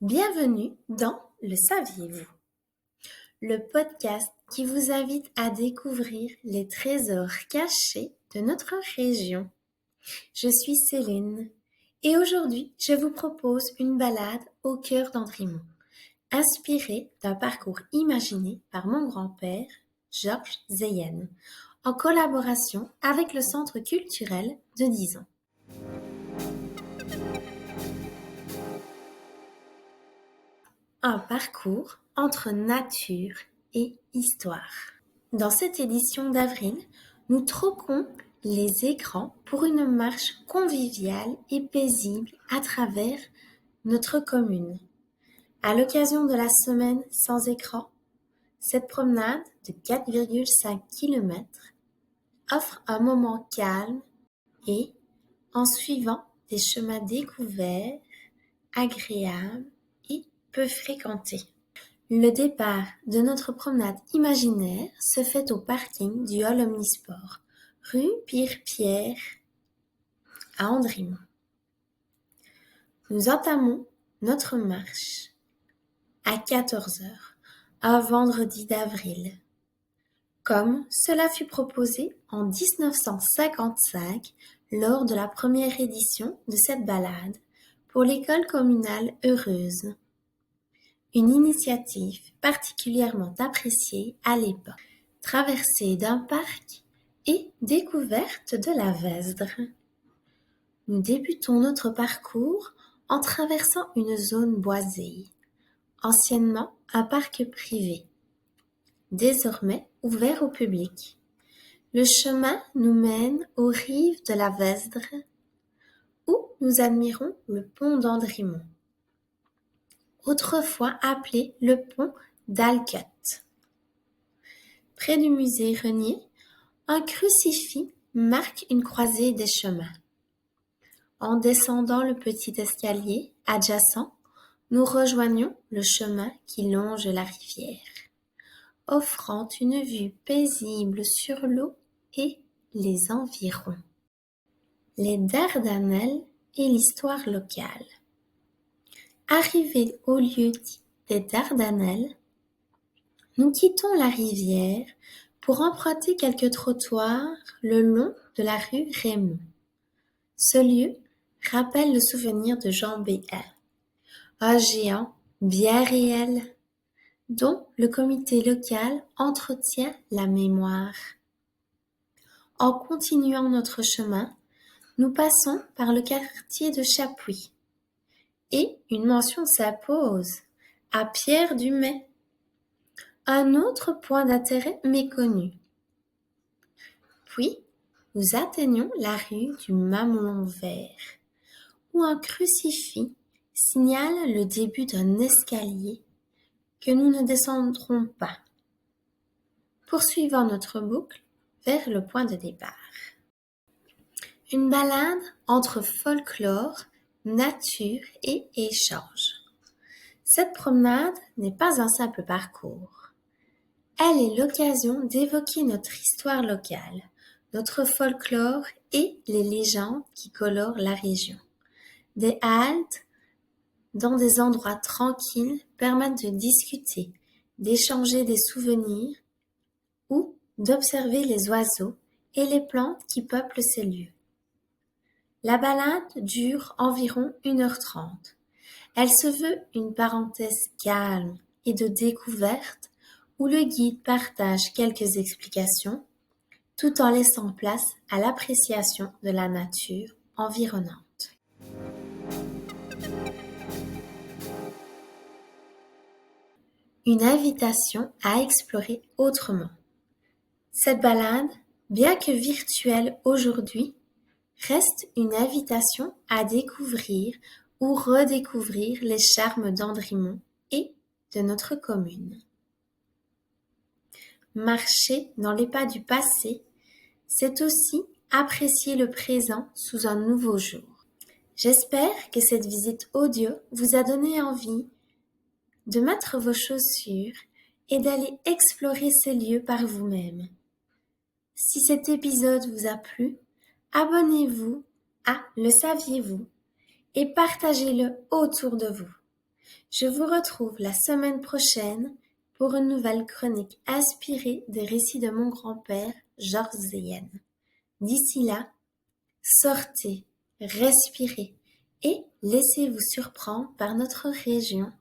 Bienvenue dans Le Saviez-vous, le podcast qui vous invite à découvrir les trésors cachés de notre région. Je suis Céline et aujourd'hui je vous propose une balade au cœur d'Andrimont, inspirée d'un parcours imaginé par mon grand-père, Georges Zeyen, en collaboration avec le Centre culturel de Dizon. Un parcours entre nature et histoire. Dans cette édition d'avril, nous troquons les écrans pour une marche conviviale et paisible à travers notre commune. À l'occasion de la semaine sans écran, cette promenade de 4,5 km offre un moment calme et, en suivant des chemins découverts, agréables et peu fréquentés. Le départ de notre promenade imaginaire se fait au parking du hall Omnisport, rue Pierre-Pierre, à Andrimont. Nous entamons notre marche à 14 heures, un vendredi d'avril, comme cela fut proposé en 1955 lors de la première édition de cette balade pour l'école communale Heureuse. Une initiative particulièrement appréciée à l'époque, traversée d'un parc et découverte de la Vesdre. Nous débutons notre parcours en traversant une zone boisée, anciennement un parc privé, désormais ouvert au public. Le chemin nous mène aux rives de la Vesdre, où nous admirons le pont d'Andrimont, autrefois appelé le pont d'Alcotte. Près du musée Renier, un crucifix marque une croisée des chemins. En descendant le petit escalier adjacent, nous rejoignons le chemin qui longe la rivière, offrant une vue paisible sur l'eau et les environs. Les Dardanelles et l'histoire locale. Arrivés au lieu dit des Dardanelles, nous quittons la rivière pour emprunter quelques trottoirs le long de la rue Raymond. Ce lieu rappelle le souvenir de Jean Béal, un géant bien réel dont le comité local entretient la mémoire. En continuant notre chemin, nous passons par le quartier de Chapuis et une mention s'impose à Pierre-du-May, un autre point d'intérêt méconnu. Puis, nous atteignons la rue du Mamelon Vert, où un crucifix signale le début d'un escalier que nous ne descendrons pas, poursuivant notre boucle vers le point de départ. Une balade entre folklore, nature et échange. Cette promenade n'est pas un simple parcours. Elle est l'occasion d'évoquer notre histoire locale, notre folklore et les légendes qui colorent la région. Des haltes dans des endroits tranquilles permettent de discuter, d'échanger des souvenirs ou d'observer les oiseaux et les plantes qui peuplent ces lieux. La balade dure environ 1h30. Elle se veut une parenthèse calme et de découverte où le guide partage quelques explications tout en laissant place à l'appréciation de la nature environnante. Une invitation à explorer autrement. Cette balade, bien que virtuelle aujourd'hui, reste une invitation à découvrir ou redécouvrir les charmes d'Andrimont et de notre commune. Marcher dans les pas du passé, c'est aussi apprécier le présent sous un nouveau jour. J'espère que cette visite audio vous a donné envie de mettre vos chaussures et d'aller explorer ces lieux par vous-même. Si cet épisode vous a plu, abonnez-vous à Le saviez-vous et partagez-le autour de vous. Je vous retrouve la semaine prochaine pour une nouvelle chronique inspirée des récits de mon grand-père, Georges Zéhen. D'ici là, sortez, respirez et laissez-vous surprendre par notre région.